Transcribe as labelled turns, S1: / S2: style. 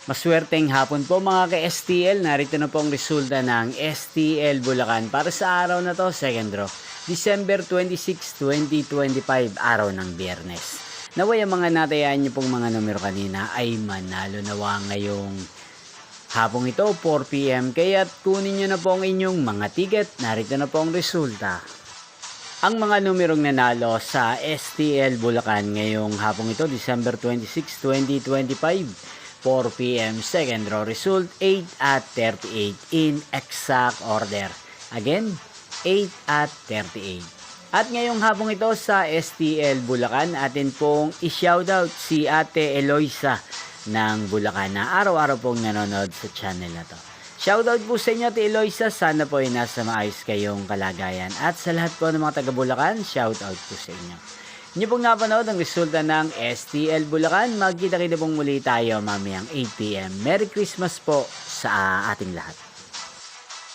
S1: Maswerteng hapon po mga ka-STL. Narito na po ang resulta ng STL Bulacan para sa araw na to, second draw. December 26, 2025, araw ng Biyernes. Naway ang mga natayaan niyo pong mga numero kanina ay manalo nawa ngayong hapong ito, 4 PM. Kaya kunin niyo na po ang inyong mga ticket. Narito na po ang resulta. Ang mga numerong nanalo sa STL Bulacan ngayong hapong ito, December 26, 2025. 4 PM, second draw result 8 at 38 in exact order. Again, 8 at 38. At ngayong hapong ito sa STL Bulacan, atin pong i-shoutout si Ate Eloisa ng Bulacan na araw-araw pong nanonood sa channel na to. Shoutout po sa inyo, Ate Eloisa. Sana po ay nasa maayos kayong kalagayan. At sa lahat po ng mga taga Bulacan, shoutout po sa inyo. Inyo pong napanood ang resulta ng STL Bulacan. Magkita-kita pong muli tayo mamayang 8 PM. Merry Christmas po sa ating lahat.